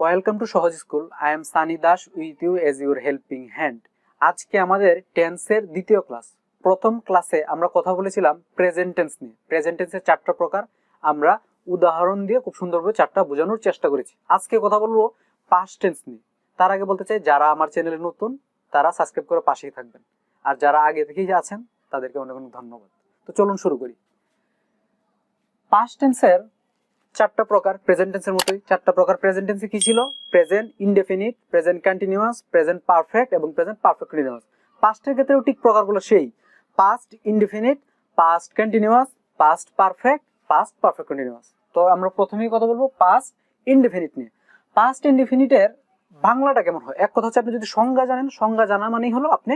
Welcome to Sahaj school. I am Sunny Das with you as your helping hand. আজকে আমাদের টেন্সের দ্বিতীয় ক্লাস। প্রথম ক্লাসে আমরা কথা বলেছিলাম প্রেজেন্ট টেন্স নিয়ে। প্রেজেন্ট টেন্সের 4টা প্রকার আমরা উদাহরণ দিয়ে খুব সুন্দরভাবে 4টা বোঝানোর চেষ্টা করেছি। আজকে কথা বলবো পাস্ট টেন্স নিয়ে। তার আগে বলতে চাই, যারা আমার চ্যানেলে নতুন তারা সাবস্ক্রাইব করে পাশেই থাকবেন, আর যারা আগে থেকেই আছেন তাদেরকে অনেক অনেক ধন্যবাদ। তো চলুন শুরু করি। পাস্ট টেন্সের 4টা প্রকার, প্রেজেন্ট টেন্সের মতোই 4টা প্রকার। প্রেজেন্ট টেন্সে কি ছিল? Present indefinite, present continuous, present perfect এবং প্রেজেন্ট পারফেক্ট কন্টিনিউয়াস। পাস্টের ক্ষেত্রেও ঠিক প্রকারগুলো সেই past indefinite, past continuous, past perfect, past perfect continuous. তো আমরা প্রথমেই কথা বলবো পাস্ট ইনডেফিনিট নিয়ে। পাস্ট ইনডেফিনিটের বাংলাটা কেমন হয়? এক কথা হচ্ছে, আপনি যদি সংজ্ঞা জানেন, সংজ্ঞা জানা মানেই হলো আপনি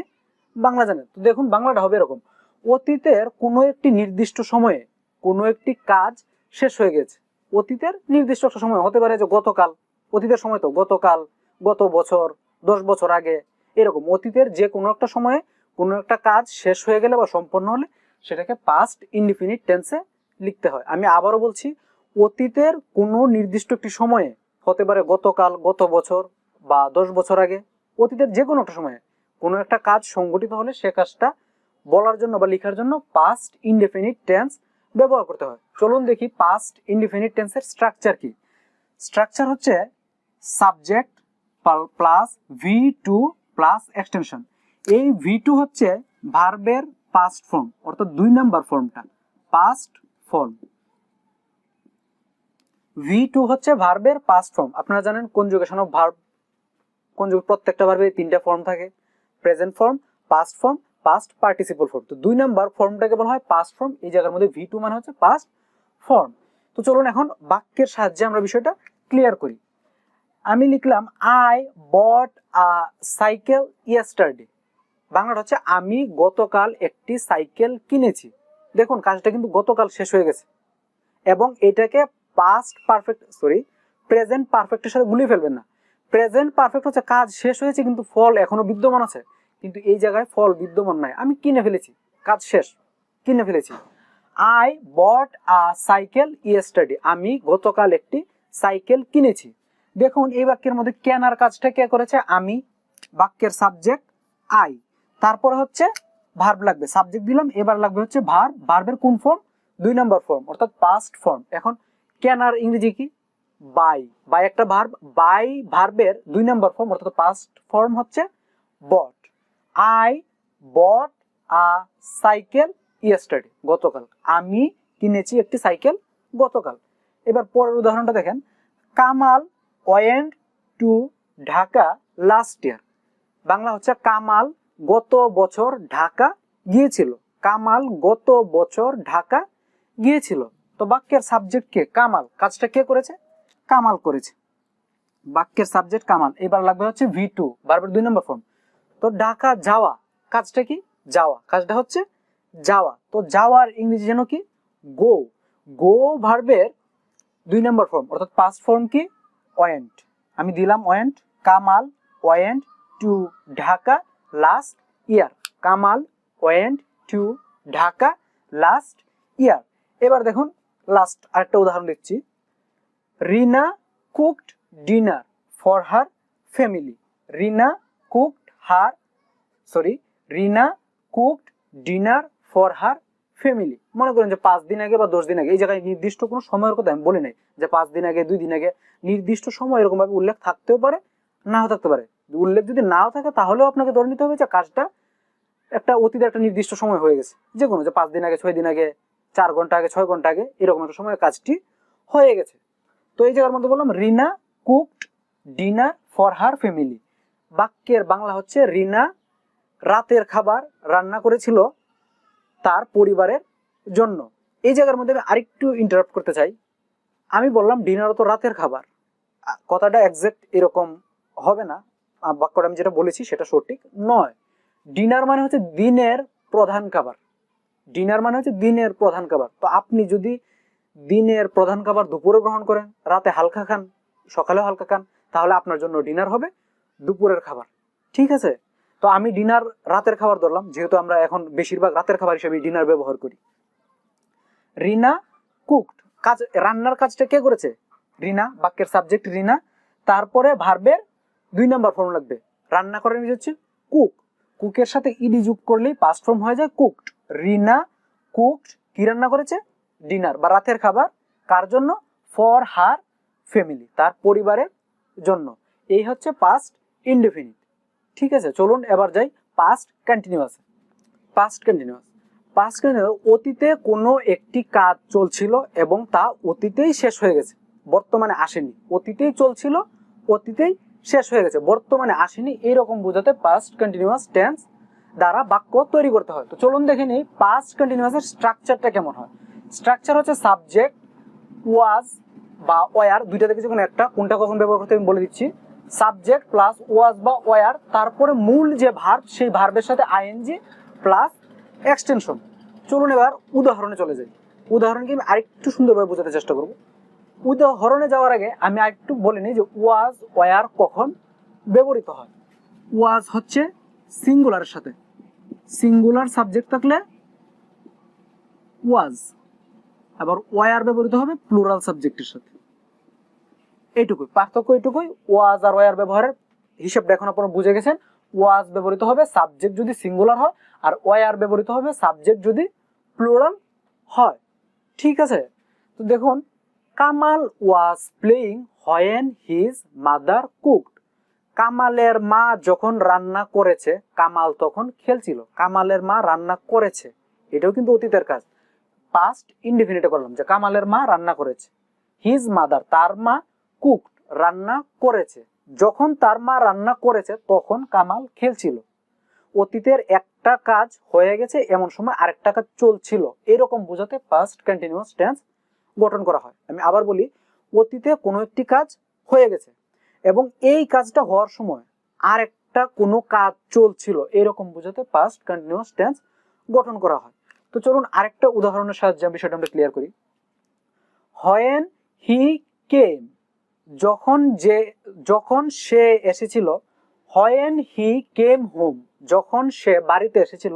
বাংলা জানেন। তো দেখুন বাংলাটা হবে এরকম: অতীতের কোনো একটি নির্দিষ্ট সময়ে কোনো একটি কাজ শেষ হয়ে গেছে। অতীতের নির্দিষ্ট একটা সময় হতে পারে যে গতকাল, অতীতের সময় তো গতকাল, গত বছর, 10 বছর আগে, এরকম অতীতের যে কোনো একটা সময়ে কোনো একটা কাজ শেষ হয়ে গেলে বা সম্পন্ন হলে সেটাকে পাস্ট ইনডিফিনিট টেন্সে লিখতে হয়। আমি আবারও বলছি, অতীতের কোনো নির্দিষ্ট একটি সময়ে হতে পারে গতকাল, গত বছর বা 10 বছর আগে, অতীতের যে কোনো একটা সময়ে কোনো একটা কাজ সংঘটিত হলে সে কাজটা বলার জন্য বা লেখার জন্য পাস্ট ইনডিফিনিট টেন্স ব্যবহার করতে হয়। চলুন দেখি পাস্ট ইনডিফিনিট টেন্সের স্ট্রাকচার কি। স্ট্রাকচার হচ্ছে subject plus V2 plus extension. এই V2 হচ্ছে ভার্বের পাস্ট ফর্ম, অর্থাৎ 2 নাম্বার ফর্মটা পাস্ট ফর্ম। V2 হচ্ছে ভার্বের পাস্ট ফর্ম। আপনারা জানেন কনজুগেশন অফ ভার্ব, প্রত্যেকটা ভার্বে 3টা ফর্ম থাকে: present form, past form, past participle form. তো 2 নাম্বার ফর্মটাকে বলা হয় পাস্ট ফর্ম। এই জায়গার মধ্যে V2 মানে হচ্ছে পাস্ট ফর্ম। তো চলুন এখন বাক্যের সাহায্যে আমরা বিষয়টা ক্লিয়ার করি। আমি লিখলাম I bought a cycle yesterday. বাংলাটা হচ্ছে আমি গতকাল একটি সাইকেল কিনেছি। দেখুন কাজটা কিন্তু গতকাল শেষ হয়ে গেছে এবং এটাকে পাস্ট পারফেক্ট প্রেজেন্ট পারফেক্টের সাথে গুলিয়ে ফেলবেন না। প্রেজেন্ট পারফেক্ট হচ্ছে কাজ শেষ হয়েছে কিন্তু ফল এখনো বিদ্যমান আছে, কিন্তু এই জায়গায় ফল বিদ্যমান নাই। আমি কিনে ফেলেছি, কাজ শেষ, কিনে ফেলেছি। I bought a cycle yesterday, আমি গতকাল একটি সাইকেল কিনেছি। দেখুন এই বাক্যের মধ্যে কেনার কাজটা কে করেছে? আমি। বাক্যের সাবজেক্ট আই, তারপরে হচ্ছে ভার্ব লাগবে, সাবজেক্ট দিলাম, এবার লাগবে হচ্ছে ভার্ব। ভার্বের কোন ফর্ম? 2 নাম্বার ফর্ম, অর্থাৎ পাস্ট ফর্ম। এখন কেনার ইংরেজি কি? বাই। বাই একটা ভার্ব, বাই ভার্বের 2 নাম্বার ফর্ম, অর্থাৎ পাস্ট ফর্ম হচ্ছে bought. I bought a cycle yesterday, গতকাল আমি কিনেছি একটি সাইকেল গতকাল। এবার পরের উদাহরণটা দেখেন, Kamal went to Dhaka last ইয়ার। বাংলা হচ্ছে কামাল গত বছর ঢাকা গিয়েছিল। কামাল গত বছর ঢাকা গিয়েছিল। তো বাক্যের সাবজেক্ট কে? কামাল। কাজটা কে করেছে? কামাল করেছে। বাক্যের সাবজেক্ট কামাল। এবার লাগবে হচ্ছে V2, ভার্বের 2 নম্বর ফর্ম। তো ঢাকা যাওয়া, কাজটা কি? যাওয়া, কাজটা হচ্ছে যাওয়া। তো যাওয়ার ইংরেজি যেন কি? গো। গো ভার্বের 2 নম্বর ফর্ম, অর্থাৎ পাস্ট ফর্ম কি? ওয়েন্ট। আমি দিলাম went. Kamal went to Dhaka last year. Kamal went to Dhaka last year. এবার দেখুন লাস্ট আরেকটা উদাহরণ দিচ্ছি। Rina cooked dinner for her family. Rina cooked dinner for her family. মনে করেন যে 5 দিন আগে বা 10 দিন আগে, এই জায়গায় নির্দিষ্ট কোনো সময়ের কথা আমি বলি নাই যে 5 দিন আগে, 2 দিন আগে, নির্দিষ্ট সময় এরকম ভাবে উল্লেখ থাকতেও পারে, নাও থাকতে পারে। উল্লেখ যদি নাও থাকে তাহলেও আপনাকে ধরে নিতে হবে যে কাজটা একটা অতীতে একটা নির্দিষ্ট সময় হয়ে গেছে, যে কোনো, যে 5 দিন আগে, 6 দিন আগে, 4 ঘন্টা আগে, 6 ঘন্টা আগে, এরকম একটা সময় কাজটি হয়ে গেছে। তো এই জায়গার মধ্যে বললাম Rina cooked dinner for her family. বাক্যের বাংলা হচ্ছে রিনা রাতের খাবার রান্না করেছিল তার পরিবারের জন্য। এই জায়গার মধ্যে আমি আরেকটু ইন্টারাপ্ট করতে চাই। আমি বললাম ডিনারও তো রাতের খাবার, কথাটা এক্সাক্ট এরকম হবে না। বাক্যটা আমি যেটা বলেছি সেটা সঠিক নয়। ডিনার মানে হচ্ছে দিনের প্রধান খাবার। ডিনার মানে হচ্ছে দিনের প্রধান খাবার। তো আপনি যদি দিনের প্রধান খাবার দুপুরে গ্রহণ করেন, রাতে হালকা খান, সকালেও হালকা খান, তাহলে আপনার জন্য ডিনার হবে দুপুরের খাবার। ঠিক আছে? তো আমি ডিনার রাতের খাবার ধরলাম, যেহেতু আমরা এখন বেশিরভাগ রাতের খাবার হিসেবে ডিনার ব্যবহার করি। রিনা কুকড, কাজ, রান্নার কাজটা কে করেছে? রিনা। বাক্যের সাবজেক্ট রিনা, তারপরে ভার্বের 2 নাম্বার ফর্ম লাগবে। রান্না করে নিয়ে হচ্ছে কুক, কুকের সাথে ইডি যোগ করলেই পাস্ট ফর্ম হয়ে যায় কুকড। রিনা কুকড, কি রান্না করেছে? ডিনার বা রাতের খাবার। কার জন্য? ফর হার ফ্যামিলি, তার পরিবারের জন্য। এই হচ্ছে পাস্ট ইনডেফিনিট। ঠিক আছে, চলুন এবার যাই past continuous. Past continuous, past continuous অতীতে কোনো একটি কাজ চলছিল এবং তা অতীতেই শেষ হয়ে গেছে, বর্তমানে আসেনি। অতীতেই চলছিল, অতীতেই শেষ হয়ে গেছে, বর্তমানে আসেনি, এইরকম বোঝাতে পাস্ট কন্টিনিউয়াস টেন্স দ্বারা বাক্য তৈরি করতে হয়। তো চলুন দেখে নিই পাস্ট কন্টিনিউয়াসের স্ট্রাকচারটা কেমন হয়। স্ট্রাকচার হচ্ছে সাবজেক্ট, ওয়াজ বা ওয়ার, দুইটা থেকে যে কোনো একটা, কোনটা কখন ব্যবহার করতে আমি বলে দিচ্ছি। সাবজেক্ট প্লাস ওয়াজ বা ওয়ার, তারপরে মূল যে ভার্ব সেই ভার্বের সাথে আইএনজি প্লাস এক্সটেনশন। চলুন এবার উদাহরণে চলে যাই। উদাহরণকে আমি আরেকটু সুন্দরভাবে বোঝাতে চেষ্টা করব। উদাহরণে যাওয়ার আগে আমি আরেকটু বলে নিই যে ওয়াজ ওয়ার কখন ব্যবহৃত হয়। ওয়াজ হচ্ছে সিঙ্গুলারের সাথে, সিঙ্গুলার সাবজেক্ট থাকলে ওয়াজ, আবার ওয়ার ব্যবহৃত হবে প্লুরাল সাবজেক্টের সাথে। এইটুকুই পার্থক্য, এইটুকুই। ওয়াজ আর ওয়ার ব্যবহারের হিসাবটা এখন আপনারা বুঝে গেছেন। ওয়াজ ব্যবহৃত হবে সাবজেক্ট যদি সিঙ্গুলার হয়, আর ওয়ার ব্যবহৃত হবে সাবজেক্ট যদি প্লুরাল হয়। ঠিক আছে, তো দেখুন Kamal was playing when his mother cooked. কামালের মা যখন রান্না করেছে, কামাল তখন খেলছিল। কামালের মা রান্না করেছে, এটাও কিন্তু অতীতের কাজ। পাস্ট ইনডেফিনিটে করলাম যে কামালের মা রান্না করেছে। হিজ মাদার, তার মা, কুকড, রান্না করেছে। যখন তার মা রান্না করেছে তখন কামাল খেলছিল। অতীতের একটা কাজ হয়ে গেছে, এমন সময় আরেকটা কাজ চলছিল, এরকম বোঝাতে পাস্ট কন্টিনিউয়াস টেন্স গঠন করা হয়। আমি আবার বলি, অতীতে কোনো একটি কাজ হয়ে গেছে এবং এই কাজটা হওয়ার সময় আরেকটা কোনো কাজ চলছিল, এরকম বোঝাতে পাস্ট কন্টিনিউয়াস টেন্স গঠন করা হয়। তো চলুন আরেকটা উদাহরণের সাহায্যে বিষয়টা আমরা ক্লিয়ার করি। হোয়েন হি কেম, যখন সে এসেছিল। হোয়েন হি কেম হোম, যখন সে বাড়িতে এসেছিল।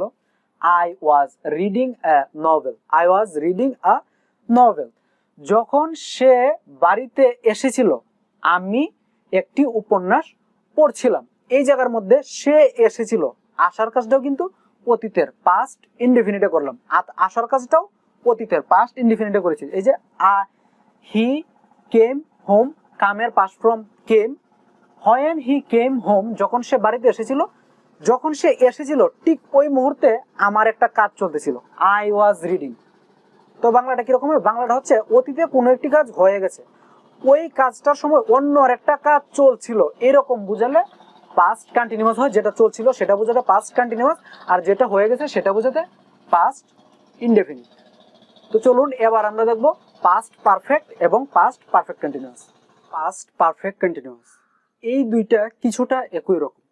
I was reading a novel, I was reading a novel, যখন সে বাড়িতে এসেছিল আমি একটি উপন্যাস পড়ছিলাম। এই জায়গার মধ্যে সে এসেছিল, আসার কাজটাও কিন্তু অতীতের, পাস্ট ইনডেফিনিটে করলাম। আসার কাজটাও অতীতের, পাস্ট ইনডেফিনিটে করেছি। এই যে হি কেম হোম, কামের past form came. When he came home, যখন সে বাড়িতে এসেছিল। যখন সে এসেছিল ঠিক ওই মুহূর্তে আমার একটা কাজ চলতেছিল, আই ওয়াজ রিডিং। তো বাংলাটা কিরকম হবে? বাংলাটা হচ্ছে অতীতে কোনো একটি কাজ হয়ে গেছে, ওই কাজটার সময় অন্য আরেকটা কাজ চলছিল, এরকম বুঝালে পাস্ট কন্টিনিউয়াস হয়। যেটা চলছিল সেটা বোঝাতে পাস্ট কন্টিনিউয়াস, আর যেটা হয়ে গেছে সেটা বোঝাতে পাস্ট ইনডেফিনিট। তো চলুন এবার আমরা দেখব পাস্ট পারফেক্ট এবং past perfect continuous. Past perfect continuous এই দুইটা কিছুটা একই রকম,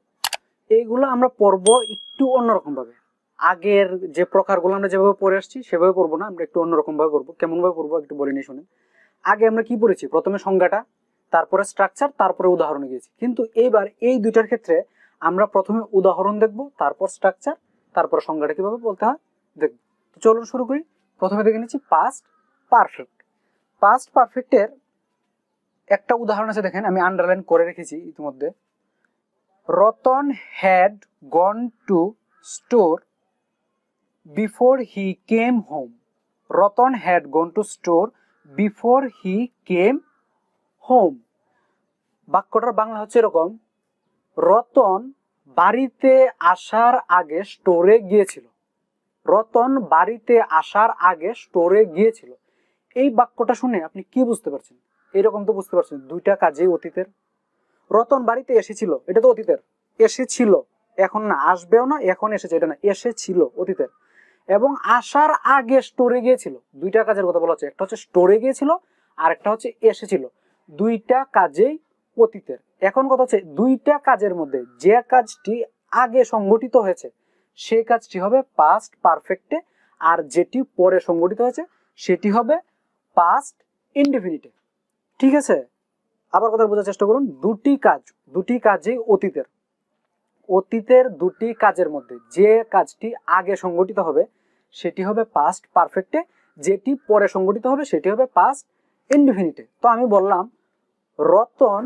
এইগুলো আমরা পড়বো একটু অন্যরকম ভাবে। আগের যে প্রকারগুলো আমরা যেভাবে পড়ে আসছি সেভাবে পড়বো না, আমরা একটু অন্যরকম ভাবে পড়বো। কেমন ভাবে পড়বো একটু বলে নিই শুনেন। আগে আমরা কি পড়েছি? প্রথমে সংজ্ঞাটা, তারপরে স্ট্রাকচার, তারপরে উদাহরণে গিয়েছি। কিন্তু এইবার এই দুইটার ক্ষেত্রে আমরা প্রথমে উদাহরণ দেখবো, তারপর স্ট্রাকচার, তারপর সংজ্ঞাটা কিভাবে বলতে হয় দেখবো। তো চলুন শুরু করি। প্রথমে দেখে নিচ্ছি পাস্ট পারফেক্ট। পাস্ট পারফেক্টের একটা উদাহরণ আছে, দেখেন আমি আন্ডারলাইন করে রেখেছি ইতিমধ্যে। Ratan had gone to store before he came home. Ratan had gone to store before he came home. বাক্যটার বাংলা হচ্ছে এরকম, রতন বাড়িতে আসার আগে স্টোরে গিয়েছিল। রতন বাড়িতে আসার আগে স্টোরে গিয়েছিল। এই বাক্যটা শুনে আপনি কি বুঝতে পারছেন? এরকম তো বুঝতে পারছেন দুইটা কাজেই অতীতের। রতন বাড়িতে এসেছিল, এটা তো অতীতের, এসেছিল, এখন না, আসবেও না, এখন এসেছে, এটা না, এসেছিল অতীতের। এবং আসার আগে স্টোরে গিয়েছিল, দুইটা কাজের কথা বলা হচ্ছে। একটা হচ্ছে স্টোরে গিয়েছিল, আর একটা হচ্ছে এসেছিল। দুইটা কাজেই অতীতের। এখন কথা হচ্ছে দুইটা কাজের মধ্যে যে কাজটি আগে সংগঠিত হয়েছে সেই কাজটি হবে পাস্ট পারফেক্টে, আর যেটি পরে সংগঠিত হয়েছে সেটি হবে পাস্ট ইনডেফিনিটে। ঠিক আছে, আবার কথা বোঝার চেষ্টা করুন। দুটি কাজই অতীতের। অতীতের দুটি কাজের মধ্যে যে কাজটি আগে সংগঠিত হবে সেটি হবে পাস্ট পারফেক্টে, যেটি পরে সংগঠিত হবে সেটি হবে পাস্ট ইনডেফিনিটে। তো আমি বললাম রতন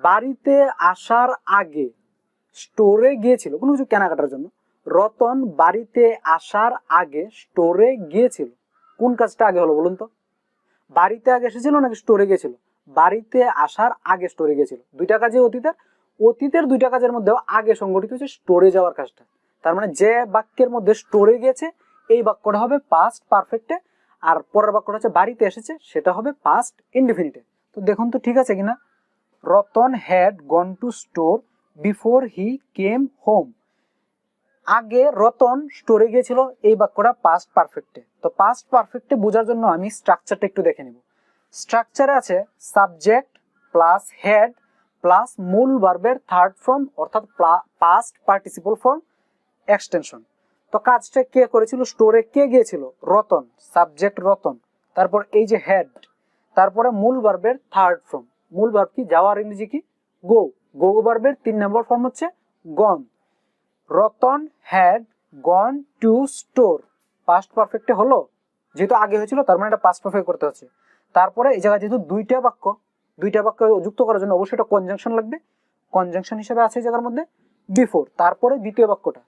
বাড়িতে আসার আগে স্টোরে গিয়েছিল কোনো কিছু কেনাকাটার জন্য। রতন বাড়িতে আসার আগে স্টোরে গিয়েছিল। কোন কাজটা আগে হলো বলুন তো? বাড়িতে আগে এসেছিল নাকি স্টোরে গিয়েছিল? বাড়িতে আসার আগে স্টোরে গিয়েছিল। দুইটা কাজই অতীতের। অতীতের দুইটা কাজের মধ্যেও আগে সংগঠিত হচ্ছে স্টোরে যাওয়ার কাজটা। তার মানে যে বাক্যের মধ্যে স্টোরে গিয়েছে এই বাক্যটা হবে পাস্ট পারফেক্টে, আর পরের বাক্যটা হচ্ছে বাড়িতে এসেছে সেটা হবে পাস্ট ইনডিফিনিটে। তো দেখুন তো ঠিক আছে কিনা। Ratan had gone to store before he came home. আগে রতন স্টোরে গিয়েছিল এই বাক্যটা পাস্ট পারফেক্টে। তো পাস্ট পারফেক্টে বোঝার জন্য আমি স্ট্রাকচারটা একটু দেখে নিব। স্ট্রাকচারে আছে সাবজেক্ট প্লাস হেড প্লাস মূল ভার্বের থার্ড ফর্ম অর্থাৎ পাস্ট পার্টিসিপল ফর্ম এক্সটেনশন। তো কাজটা কে করেছিল? স্টোরে কে গিয়েছিল? রতন, সাবজেক্ট রতন, তারপর এই যে হেড, তারপরে মূল ভার্বের থার্ড ফর্ম। মূল ভার্ব কি? যাওয়ার ইংরেজি কি? গো। গো ভার্বের 3 নম্বর ফর্ম হচ্ছে gone. Ratan had gone to store past পারফেক্টে হলো, যেহেতু আগে হয়েছিল তার মানে এটা পাস্ট পারফেক্ট করতে হচ্ছে। তারপরে এই জায়গায় যেহেতু দুইটা বাক্য যুক্ত করার জন্য অবশ্যই এটা কনজাংশন লাগবে। কনজাংশন হিসেবে আছে এই জায়গার মধ্যে বিফোর। তারপরে দ্বিতীয় বাক্যটা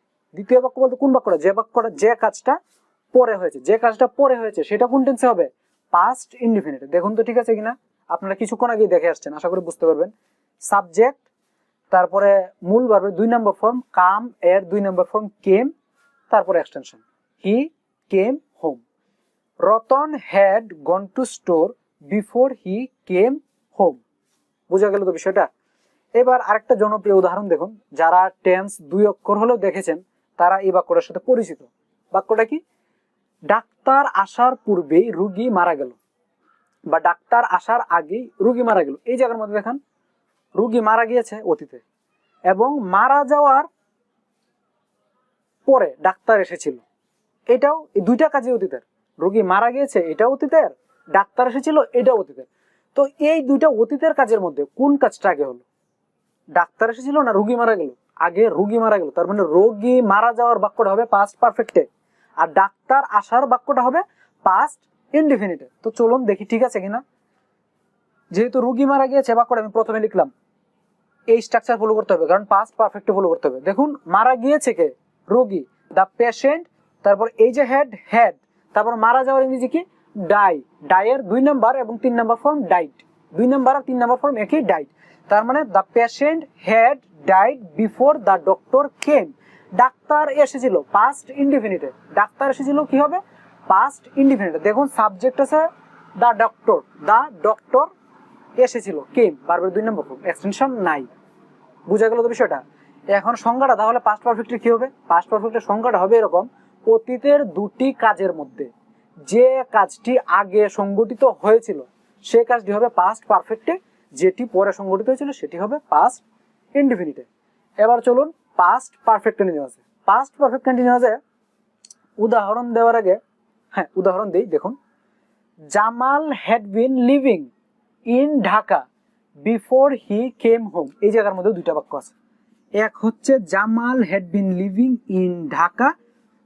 বলতে কোন বাক্যটা? যে কাজটা পরে হয়েছে, যে কাজটা পরে হয়েছে সেটা কোন টেন্সে হবে? Past indefinite. দেখুন তো ঠিক আছে কিনা। আপনারা কিছুক্ষণ আগেই দেখে আসছেন, আশা করি বুঝতে পারবেন। সাবজেক্ট, তারপরে মূল ভার্বের 2 নম্বর ফর্ম কাম এর 2 নম্বর ফর্ম কেম, তারপরে extension he came home. Ratan had gone to store before he came home. বোঝা গেল তো বিষয়টা? এবার আরেকটা জনপ্রিয় উদাহরণ দেখুন। যারা টেন্স 2 অক্ষর হলেও দেখেছেন তারা এই বাক্যটার সাথে পরিচিত। বাক্যটা কি? ডাক্তার আসার পূর্বেই রোগী মারা গেল, বা ডাক্তার আসার আগেই রোগী মারা গেল। এই জায়গার মধ্যে দেখেন রোগী মারা গিয়েছে অতীতে, এবং মারা যাওয়ার পরে ডাক্তার এসেছিল, এটাও এই দুইটা কাজে অতীতের। রোগী মারা গিয়েছে এটাও অতীতের, ডাক্তার এসেছিল এটাও অতীতের। তো এই দুইটা অতীতের কাজের মধ্যে কোন কাজটা আগে হলো? ডাক্তার এসেছিল না রোগী মারা গেল? আগে রোগী মারা গেল, তার মানে রোগী মারা যাওয়ার বাক্যটা হবে পাস্ট পারফেক্টে, আর ডাক্তার আসার বাক্যটা হবে পাস্ট ইনডিফিনিটে। তো চলুন দেখি ঠিক আছে কিনা। যেহেতু রোগী মারা গিয়েছে বাক্যটা আমি প্রথমে লিখলাম, এই স্ট্রাকচার ফলো করতে হবে, কারণ পাস্ট পারফেক্টে ফলো করতে হবে। দেখুন মারা গিয়েছে কে? রোগী, দা পেশেন্ট, তারপর এই যে হেড, তারপর মারা যাওয়ার ইংরেজি কি? ডাই। ডাইয়ের 2 নম্বর এবং 3 নম্বর ফর্ম ডাইট। 2 নম্বর আর 3 নম্বর ফর্ম একই, ডাইট। তার মানে the patient had died before the doctor came. ডাক্তার এসেছিল পাস্ট ইনডিফিনিটে। ডাক্তার এসেছিল কি হবে? পাস্ট ইনডিফিনিটে। দেখুন সাবজেক্ট আছে দা ডক্টর এসেছিল কেম, ভার্বের 2 নম্বর ফর্ম, এক্সটেনশন নাই। বুঝা গেল তো বিষয়টা? এখন সংজ্ঞাটা তাহলে পাস্ট পারফেক্টের কি হবে? পাস্ট পারফেক্টের সংজ্ঞাটা হবে এরকম: অতীতের দুটি কাজের মধ্যে যে কাজটি আগে সংগঠিত হয়েছিল সে কাজটি হবে পাস্ট পারফেক্টে, যেটি পরে সংগঠিত হয়েছিল সেটি হবে পাস্ট ইনডিফিনিটে। এবার চলুন পাস্ট পারফেক্ট কন্টিনিউয়াসে। পাস্ট পারফেক্ট কন্টিনিউয়াসে উদাহরণ দেওয়ার আগে উদাহরণ দেই। দেখুন, Jamal had been living in Dhaka before he came home. এই জায়গার মধ্যে 2টা বাক্য আছে। এক হচ্ছে Jamal had been living in Dhaka,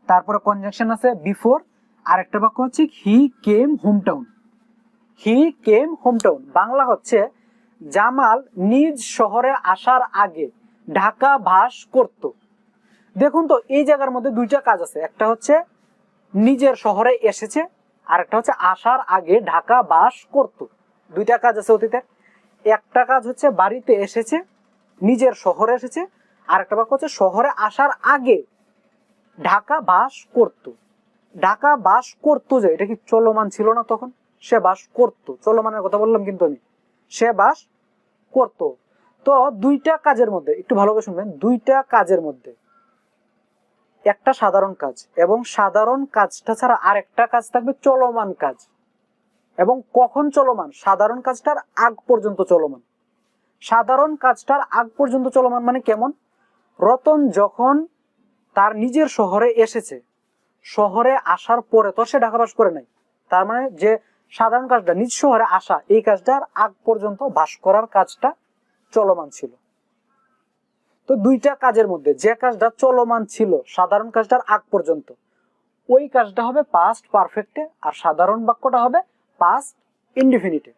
তারপরে কনজাংশন আছে বিফোর। আর একটা বাক্য হচ্ছে হি কেম হোম টাউন। হি কেম হোম টাউন বাংলা হচ্ছে জামাল নিজ শহরে আসার আগে ঢাকা বাস করত। দেখুন তো এই জায়গার মধ্যে 2টা কাজ আছে, একটা হচ্ছে নিজের শহরে এসেছে, আর একটা হচ্ছে আসার আগে ঢাকা বাস করত। 2টা কাজ আছে অতীতের। একটা কাজ হচ্ছে বাড়িতে এসেছে, নিজের শহরে এসেছে, আর একটা বাক্য হচ্ছে শহরে আসার আগে ঢাকা বাস করত। ঢাকা বাস করত, যে এটা কি চলমান ছিল না তখন? সে বাস করত, চলমানের কথা বললাম কিন্তু আমি, সে বাস করত। তো 2টা কাজের মধ্যে একটু ভালোভাবে শুনবেন, 2টা কাজের মধ্যে একটা সাধারণ কাজ, এবং সাধারণ কাজটা ছাড়া আরেকটা কাজ থাকবে চলমান কাজ। এবং কখন চলমান? সাধারণ কাজটার আগ পর্যন্ত চলমান। সাধারণ কাজটার আগ পর্যন্ত চলমান মানে কেমন? রতন যখন তার নিজের শহরে এসেছে, শহরে আসার পরে তো সে ঢাকা বাস করে নাই, তার মানে যে সাধারণ কাজটা নিজ শহরে আসা, এই কাজটার আগ পর্যন্ত বাস করার কাজটা চলমান ছিল। তো 2টা কাজের মধ্যে যে কাজটা চলমান ছিল সাধারণ কাজটার আগ পর্যন্ত, ওই কাজটা হবে পাস্ট পারফেক্টে, আর সাধারণ বাক্যটা হবে পাস্ট ইনডিফিনিটে।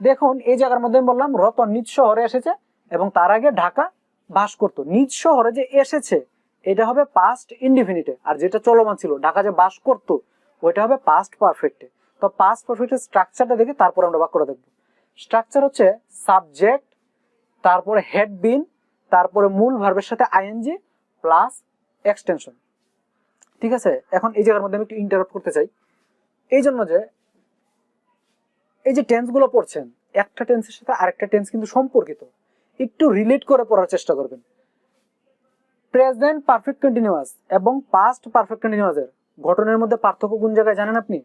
দেখুন এই জায়গার মধ্যে বললাম রতন নিজ শহরে এসেছে, এবং তার আগে ঢাকা বাস করতো। নিজ শহরে যে এসেছে এটা হবে পাস্ট ইনডিফিনিটে, আর যেটা চলমান ছিল ঢাকা যে বাস করতো ওইটা হবে পাস্ট পারফেক্টে। তো পাস্ট পারফেক্টের স্ট্রাকচারটা দেখে তারপর আমরা বাক্যটা দেখব। স্ট্রাকচার হচ্ছে সাবজেক্ট, তারপরে হেড বিন, তারপরে মূল ভার্বের সাথে আইএনজি প্লাস এক্সটেনশন। ঠিক আছে, এখন এই জায়গার মধ্যে আমি একটু ইন্টারাপ্ট করতে চাই, এই জন্য যে এই যে টেন্স গুলো পড়ছেন একটা টেন্সের সাথে আরেকটা টেন্স কিন্তু সম্পর্কিত, একটু রিলেট করে পড়ার চেষ্টা করবেন। প্রেজেন্ট পারফেক্ট কন্টিনিউয়াস এবং পাস্ট পারফেক্ট কন্টিনিউয়াসের গঠনের মধ্যে পার্থক্য কোন জায়গায় জানেন আপনি?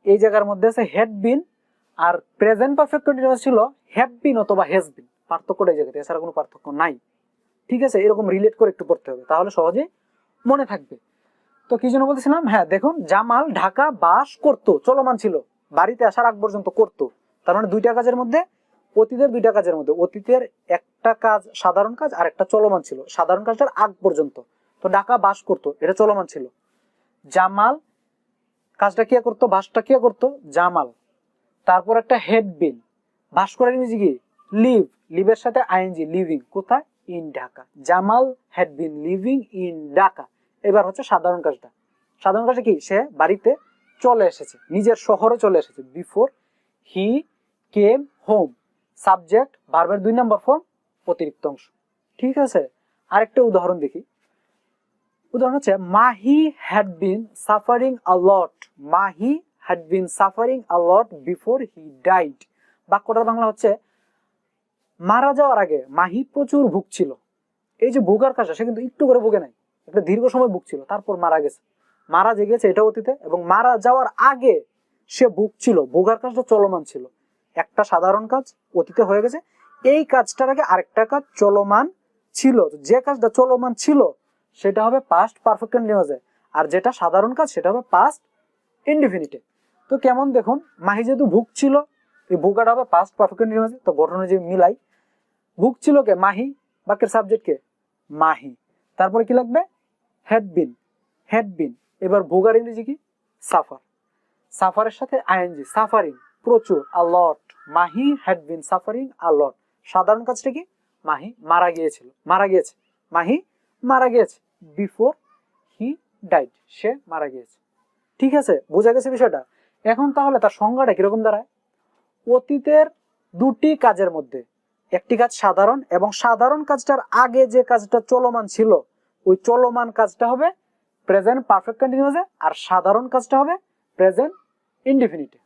এই জায়গার মধ্যে আছে হ্যাড বিন, আর প্রেজেন্ট পারফেক্ট কন্টিনিউয়াস ছিল হ্যাভ বিন অথবা হ্যাজ বিন। পার্থক্যটা এই জায়গাতে, এছাড়া কোনো পার্থক্য নাই। ঠিক আছে, এরকম রিলেট করে একটু পড়তে হবে, তাহলে সহজে মনে থাকবে। তো কি জন্য বলতেছিলাম, হ্যাঁ দেখুন, জামাল ঢাকা বাস করতো, চলমান ছিল, বাড়িতে আসার আগ পর্যন্ত করতো। তার মানে দুইটা কাজের মধ্যে, অতীতের দুইটা কাজের মধ্যে অতীতের একটা কাজ সাধারণ কাজ আর একটা চলমান ছিল, সাধারণ কাজটার আগ পর্যন্ত। তো ঢাকা বাস করতো এটা চলমান ছিল। জামাল কাজটা কে করতো, বাসটা কে করতো, জামাল। তারপর একটা হেড বিন, বাস করার ইংরেজি কি, লিভ, লিভের সাথে আইএনজি, লিভিং, কোথায়, in Dhaka. Jamal had been living in Dhaka. এবার হচ্ছে সাধারণ কাজটা, সাধারণ কাজটা কি, সে বাড়িতে চলে এসেছে, নিজের শহরে চলে এসেছে। Before he came home, subject ভার্বের 2 নম্বর ফর্ম অতিরিক্ত অংশ। ঠিক আছে, আরেকটা উদাহরণ দেখি। উদাহরণ হচ্ছে Mahi had been suffering a lot, Mahi had been suffering a lot before he died. বাক্যটার বাংলা হচ্ছে মারা যাওয়ার আগে মাহি প্রচুর ভুগছিল। এই যে ভোগার কাজটা, সে কিন্তু একটু করে ভোগে নাই, একটা দীর্ঘ সময় ভুগছিল, তারপর মারা গেছে। মারা যে গেছে এটা অতীতে, এবং মারা যাওয়ার আগে সে ভুগছিল, ভোগার কাজটা চলমান ছিল। একটা সাধারণ কাজ অতীতে হয়ে গেছে, এই কাজটার আগে আরেকটা কাজ চলমান ছিল। যে কাজটা চলমান ছিল সেটা হবে পাস্ট পারফেক্ট কন্টিনিউয়াসে, আর যেটা সাধারণ কাজ সেটা হবে পাস্ট ইনডিফিনিটে। তো কেমন দেখুন, মাহি যেহেতু ভুগছিল, এই ভোগাটা হবে পাস্ট পারফেক্ট কন্টিনিউয়াসে। তো ঘটনা যে মিলাই, ভুগছিল কে, মাহি, বাক্যের সাবজেক্ট কে, মাহি। তারপরে কি লাগবে, হ্যাড বিন, হ্যাড বিন। এবার ভোগার ইংরেজি কি, সাফার, সাফারের সাথে আইএনজি, সাফারিং, প্রচুর, আ lot. Mahi had been suffering a লট। সাধারণ কাজটা কি, মাহি মারা গিয়েছিল, মারা গিয়েছে, মাহি মারা গিয়েছে, বিফোর হি ডাইড, সে মারা গিয়েছে। ঠিক আছে, বোঝা গেছে বিষয়টা। এখন তাহলে তার সংজ্ঞাটা কিরকম দাঁড়ায়, অতীতের দুটি কাজের মধ্যে একটি কাজ সাধারণ, এবং সাধারণ কাজটার আগে যে কাজটা চলমান ছিল ওই চলমান কাজটা হবে প্রেজেন্ট পারফেক্ট কন্টিনিউয়াসে, আর সাধারণ কাজটা হবে প্রেজেন্ট ইনডিফিনিটে।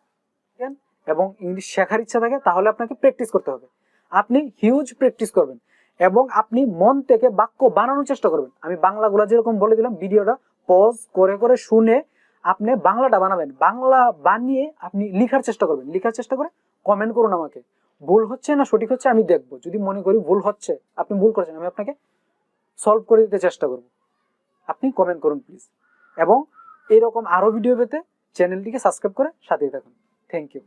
এবং ইংলিশ শেখার ইচ্ছা থাকে তাহলে আপনাকে প্র্যাকটিস করতে হবে, আপনি হিউজ প্র্যাকটিস করবেন, এবং আপনি মন থেকে বাক্য বানানোর চেষ্টা করবেন। আমি বাংলাগুলো যেরকম বলে দিলাম, ভিডিওটা পজ করে করে শুনে আপনি বাংলাটা বানাবেন, বাংলা বানিয়ে আপনি লিখার চেষ্টা করবেন, লিখার চেষ্টা করে কমেন্ট করুন আমাকে, ভুল হচ্ছে না সঠিক হচ্ছে আমি দেখবো। যদি মনে করি ভুল হচ্ছে, আপনি ভুল করেছেন, আমি আপনাকে সলভ করে দিতে চেষ্টা করব। আপনি কমেন্ট করুন প্লিজ, এবং এরকম আরো ভিডিও পেতে চ্যানেলটিকে সাবস্ক্রাইব করে সাথেই থাকুন। Thank you.